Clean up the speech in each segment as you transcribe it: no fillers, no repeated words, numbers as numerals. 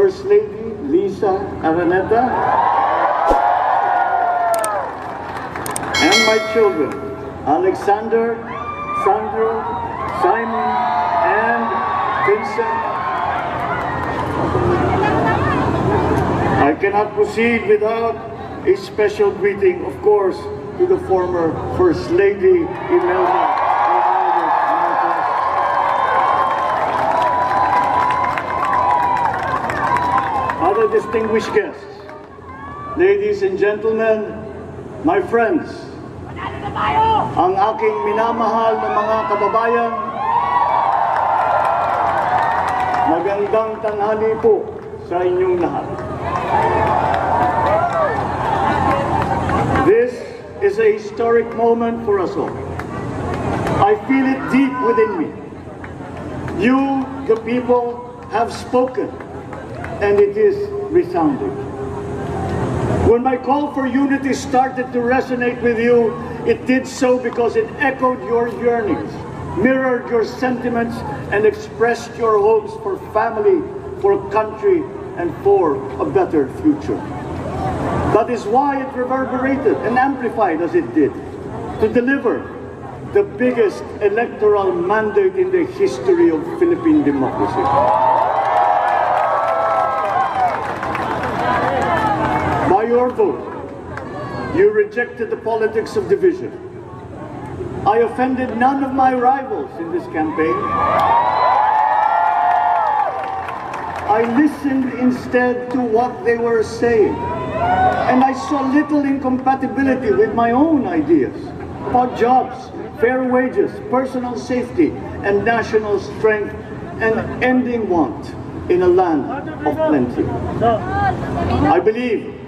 First Lady Lisa Araneta, and my children, Alexander, Sandro, Simon, and Vincent. I cannot proceed without a special greeting, of course, to the former First Lady, Imelda. Other distinguished guests, ladies and gentlemen, my friends, ang aking minamahal na mga kababayan, magandang tanghali po sa inyong lahat. This is a historic moment for us all. I feel it deep within me. You, the people, have spoken, and it is resounding. When my call for unity started to resonate with you, it did so because it echoed your yearnings, mirrored your sentiments, and expressed your hopes for family, for country, and for a better future. That is why it reverberated and amplified as it did, to deliver the biggest electoral mandate in the history of Philippine democracy. By your vote, you rejected the politics of division. I offended none of my rivals in this campaign. I listened instead to what they were saying, and I saw little incompatibility with my own ideas about jobs, fair wages, personal safety, and national strength, and ending want in a land of plenty. I believe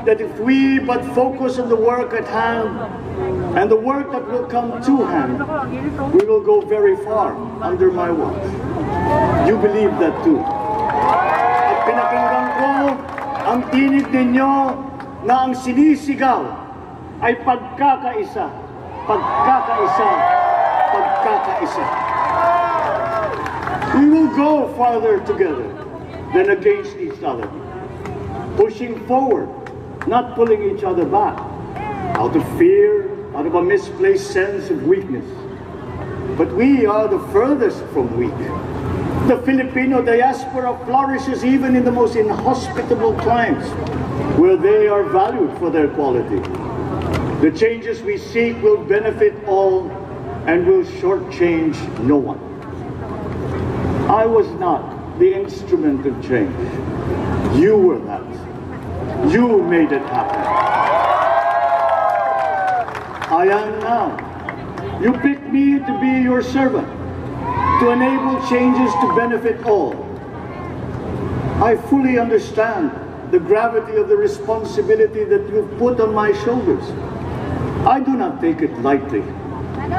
that if we but focus on the work at hand and the work that will come to hand, we will go very far under my watch. You believe that too. At pinakinggan ko ang tinig ninyo na ang sinisigaw ay pagkakaisa, pagkakaisa, pagkakaisa. We will go farther together than against each other, pushing forward, not pulling each other back, out of fear, out of a misplaced sense of weakness. But we are the furthest from weak. The Filipino diaspora flourishes even in the most inhospitable climes, where they are valued for their quality. The changes we seek will benefit all and will shortchange no one. I was not the instrument of change. You were that. You made it happen. I am now. You picked me to be your servant, to enable changes to benefit all. I fully understand the gravity of the responsibility that you've put on my shoulders. I do not take it lightly,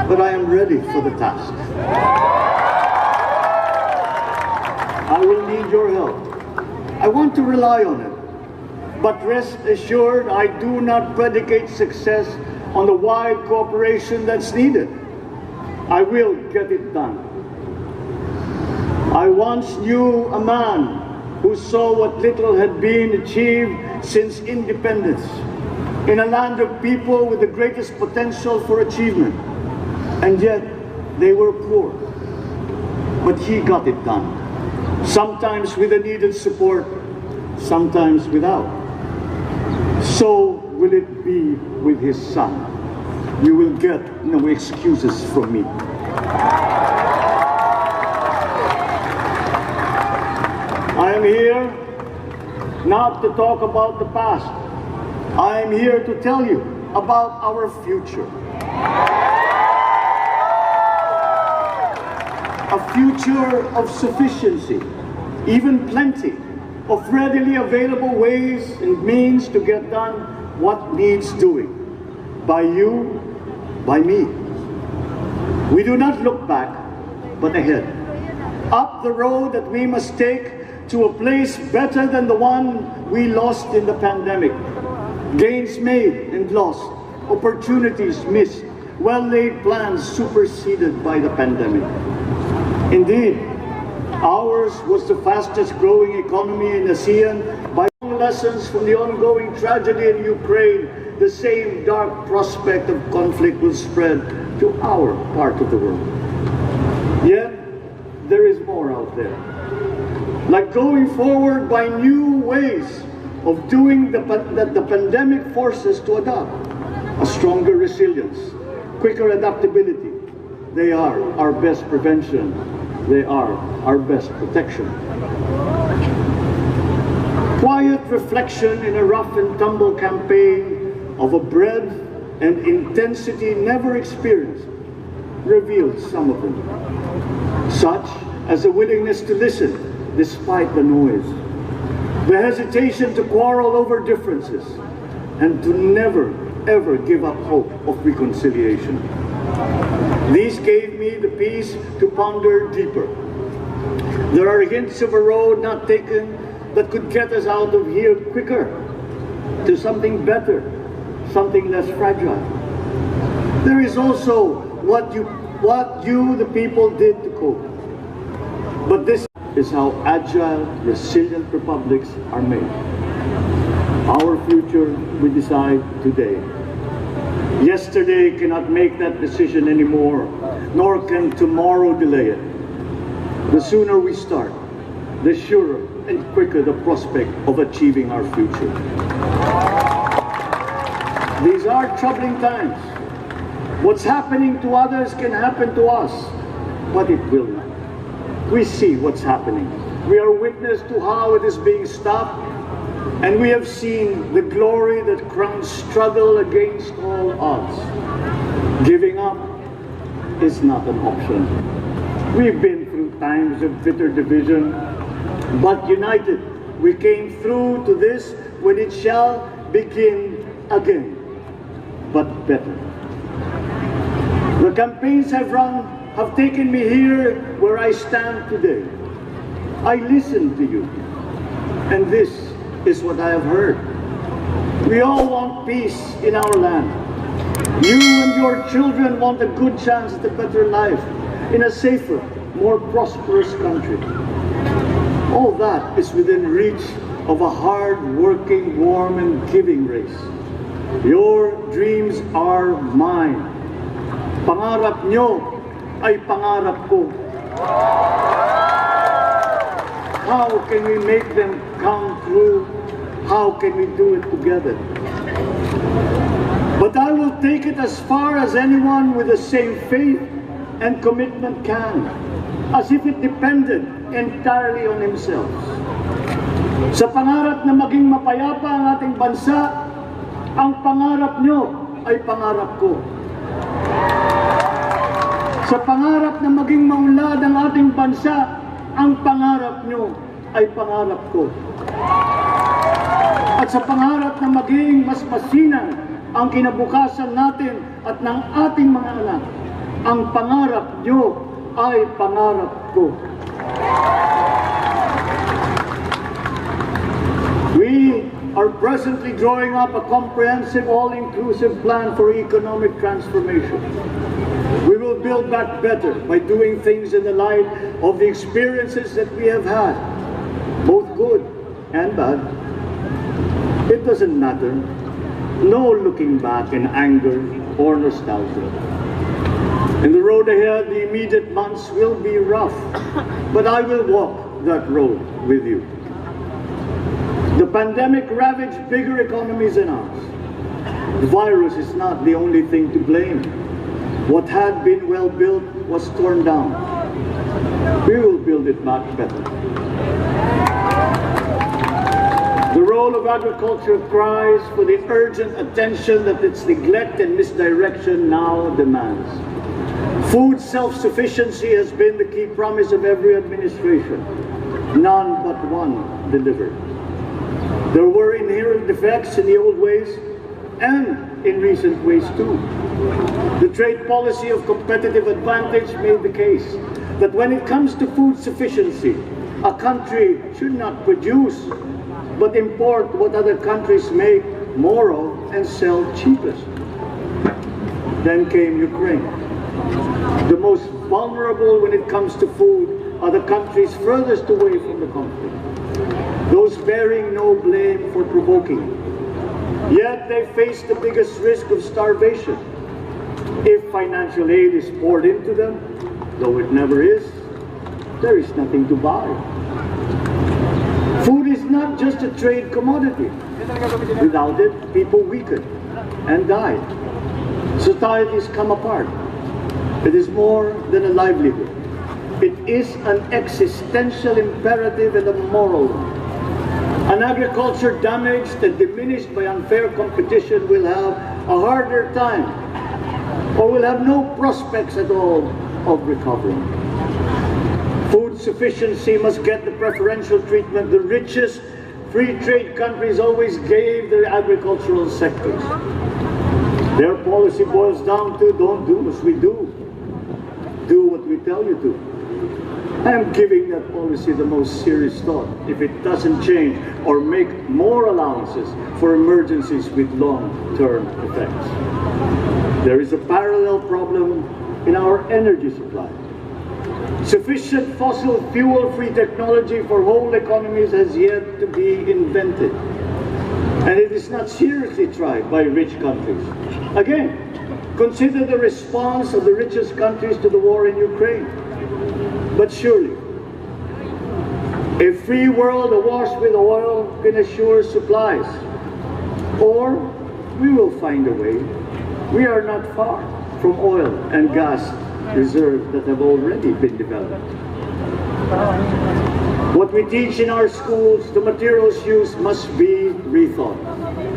but I am ready for the task. I will need your help. I want to rely on it. But rest assured, I do not predicate success on the wide cooperation that's needed. I will get it done. I once knew a man who saw what little had been achieved since independence in a land of people with the greatest potential for achievement, and yet they were poor. But he got it done, sometimes with the needed support, sometimes without. So will it be with his son. You will get no excuses from me. I am here not to talk about the past. I am here to tell you about our future. A future of sufficiency, even plenty, of readily available ways and means to get done what needs doing, by you, by me. We do not look back, but ahead, up the road that we must take to a place better than the one we lost in the pandemic. Gains made and lost, opportunities missed, well-laid plans superseded by the pandemic. Indeed, Ours was the fastest growing economy in ASEAN. By lessons from the ongoing tragedy in Ukraine, the same dark prospect of conflict will spread to our part of the world. Yet, there is more out there. Like going forward by new ways of doing that the pandemic forces to adopt. A stronger resilience, quicker adaptability. They are our best prevention. They are our best protection. Quiet reflection in a rough and tumble campaign of a breadth and intensity never experienced revealed some of them, such as a willingness to listen despite the noise, the hesitation to quarrel over differences, and to never ever give up hope of reconciliation. These gave me the peace to ponder deeper. There are hints of a road not taken that could get us out of here quicker to something better, something less fragile. There is also what you, the people, did to cope. But this is how agile, resilient republics are made. Our future we decide today. Yesterday cannot make that decision anymore, nor can tomorrow delay it. The sooner we start, the surer and quicker the prospect of achieving our future. These are troubling times. What's happening to others can happen to us, but it will not. We see what's happening. We are witness to how it is being stopped, and we have seen the glory that crowns struggle against all odds. Giving up is not an option. We've been through times of bitter division, but united, we came through to this when it shall begin again, but better. The campaigns have taken me here where I stand today. I listened to you, and this is what I have heard. We all want peace in our land. You and your children want a good chance at a better life in a safer, more prosperous country. All that is within reach of a hard-working, warm, and giving race. Your dreams are mine. Pangarap nyo ay pangarap ko. How can we make them come true? How can we do it together? But I will take it as far as anyone with the same faith and commitment can, as if it depended entirely on himself. Sa pangarap na maging mapayapa ang ating bansa, ang pangarap nyo ay pangarap ko. Sa pangarap na maging maunlad ang ating bansa, ang pangarap nyo ay pangarap ko. At sa pangarap na maging mas masinang ang kinabukasan natin at ng ating mga anak, ang pangarap nyo ay pangarap ko. We are presently drawing up a comprehensive, all-inclusive plan for economic transformation. We will build back better by doing things in the light of the experiences that we have had, both good and bad. It doesn't matter. No looking back in anger or nostalgia. In the road ahead, the immediate months will be rough, but I will walk that road with you. The pandemic ravaged bigger economies than ours. The virus is not the only thing to blame. What had been well built was torn down. We will build it back better. The role of agriculture cries for the urgent attention that its neglect and misdirection now demands. Food self-sufficiency has been the key promise of every administration. None but one delivered. There were inherent defects in the old ways and in recent ways too. The trade policy of competitive advantage made the case that when it comes to food sufficiency, a country should not produce but import what other countries make more of and sell cheapest. Then came Ukraine, the most vulnerable when it comes to food are the countries furthest away from the conflict, those bearing no blame for provoking it. Yet they face the biggest risk of starvation. If financial aid is poured into them, though it never is, there is nothing to buy. Food is not just a trade commodity. Without it, people weaken and die. Societies come apart. It is more than a livelihood. It is an existential imperative and a moral one. An agriculture damaged and diminished by unfair competition will have a harder time, or will have no prospects at all of recovering. Food sufficiency must get the preferential treatment the richest free trade countries always gave their agricultural sectors. Their policy boils down to don't do as we do. Do what we tell you to. I am giving that policy the most serious thought if it doesn't change or make more allowances for emergencies with long-term effects. There is a parallel problem in our energy supply. Sufficient fossil fuel-free technology for whole economies has yet to be invented. And it is not seriously tried by rich countries. Again, consider the response of the richest countries to the war in Ukraine. But surely, a free world awash with oil can assure supplies. Or we will find a way. We are not far from oil and gas reserves that have already been developed. What we teach in our schools, the materials used must be rethought.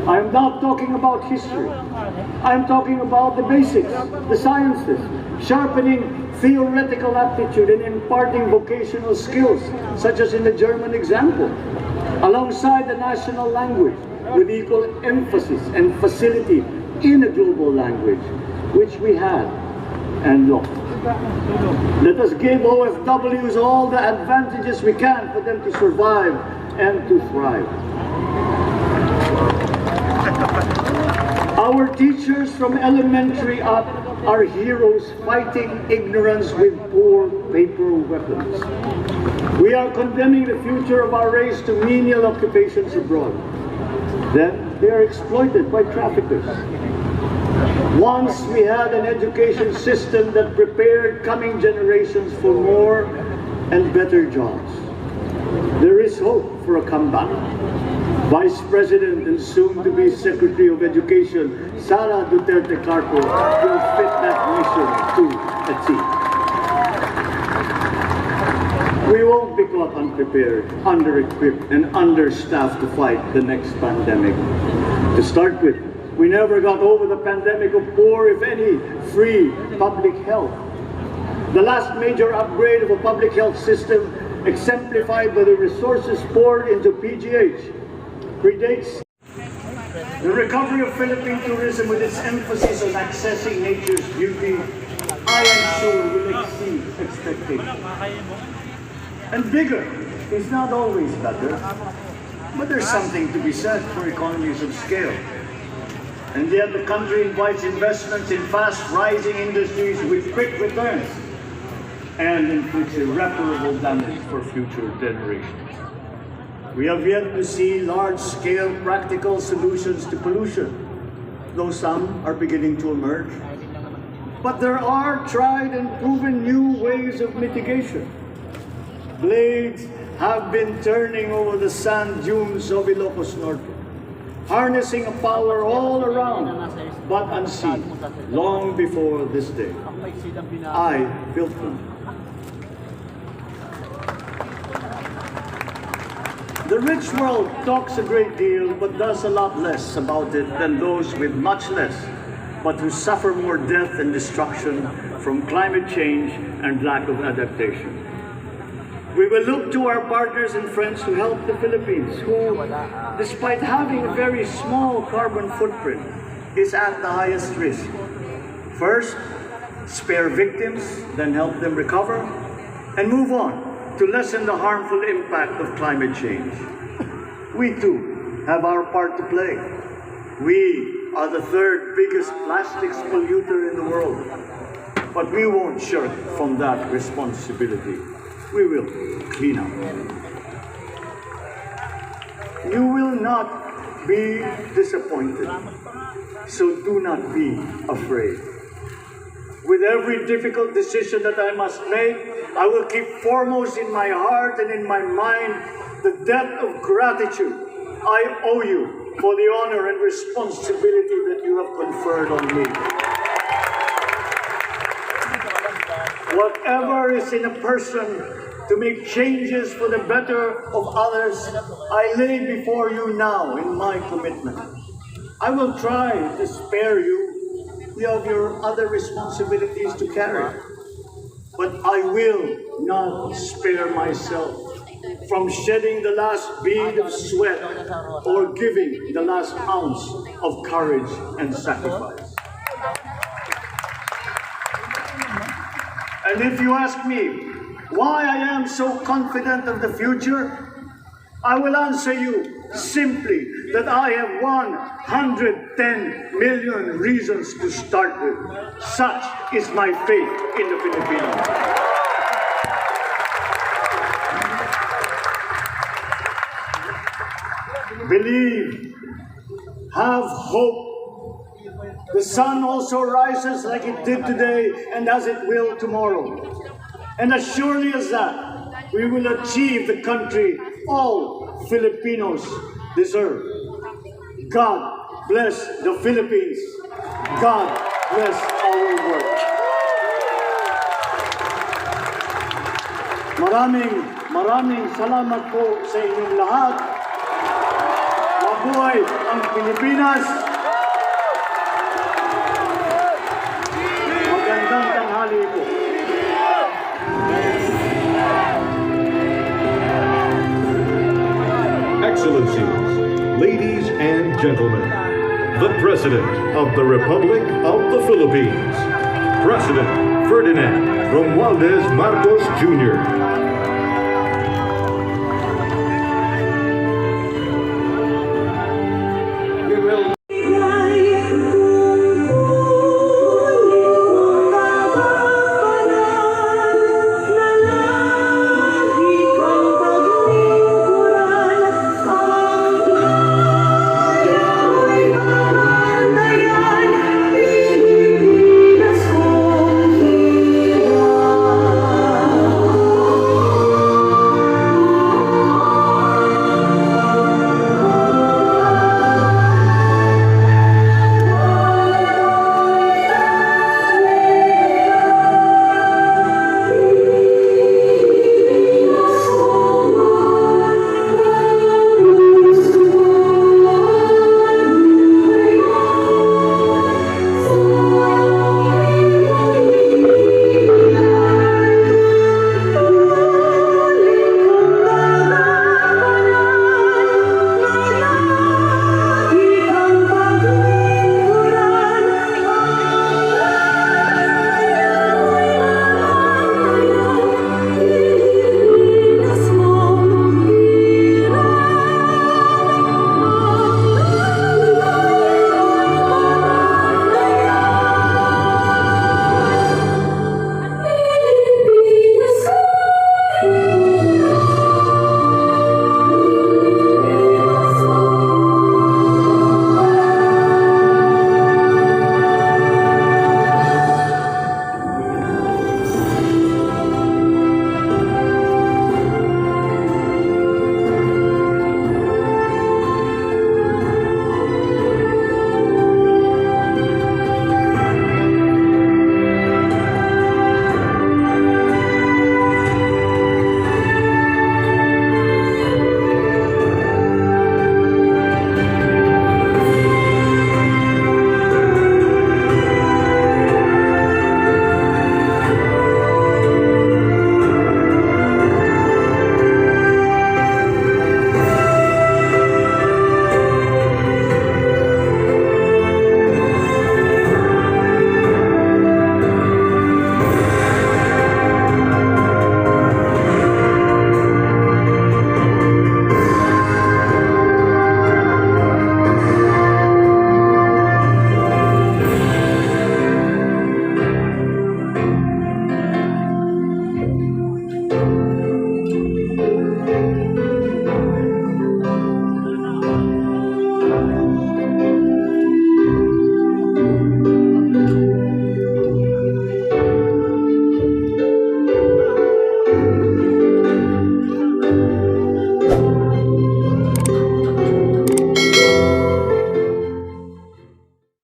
I am not talking about history. I am talking about the basics, the sciences, sharpening theoretical aptitude and imparting vocational skills, such as in the German example, alongside the national language, with equal emphasis and facility in a global language, which we had and lost. Let us give OFWs all the advantages we can for them to survive and to thrive. Our teachers from elementary up are heroes fighting ignorance with poor paper weapons. We are condemning the future of our race to menial occupations abroad. Then they are exploited by traffickers. Once we had an education system that prepared coming generations for more and better jobs. There is hope for a comeback. Vice President and soon-to-be Secretary of Education, Sara Duterte Carpo, will fit that mission to a T. We won't be caught unprepared, under-equipped, and understaffed to fight the next pandemic. To start with, we never got over the pandemic of poor, if any, free public health. The last major upgrade of a public health system, exemplified by the resources poured into PGH, predates the recovery of Philippine tourism with its emphasis on accessing nature's beauty. I am sure will exceed expectations. And bigger is not always better, but there's something to be said for economies of scale. And yet the country invites investments in fast-rising industries with quick returns and inflicts irreparable damage for future generations. We have yet to see large-scale practical solutions to pollution, though some are beginning to emerge. But there are tried and proven new ways of mitigation. Blades have been turning over the sand dunes of Ilocos Norte, harnessing a power all around, but unseen, long before this day. I built them. The rich world talks a great deal, but does a lot less about it than those with much less, but who suffer more death and destruction from climate change and lack of adaptation. We will look to our partners and friends who help the Philippines, who, despite having a very small carbon footprint, is at the highest risk. First, spare victims, then help them recover, and move on to lessen the harmful impact of climate change. We too have our part to play. We are the third biggest plastics polluter in the world, but we won't shirk from that responsibility. we will clean up. You will not be disappointed, so do not be afraid. With every difficult decision that I must make, I will keep foremost in my heart and in my mind the debt of gratitude I owe you for the honor and responsibility that you have conferred on me. Whatever is in a person to make changes for the better of others, I lay before you now in my commitment. I will try to spare you of your other responsibilities to carry, but I will not spare myself from shedding the last bead of sweat or giving the last ounce of courage and sacrifice. And if you ask me why I am so confident of the future, I will answer you simply that I have 110 million reasons to start with. Such is my faith in the Filipinos. Believe, have hope. The sun also rises like it did today and as it will tomorrow. And as surely as that, we will achieve the country all Filipinos deserve. God bless the Philippines. God bless our work. Maraming salamat po sa inyong lahat. Mabuhay ang Pilipinas. Magandang tanghali po. Excellencies, ladies and gentlemen, the President of the Republic of the Philippines, President Ferdinand Romualdez Marcos Jr.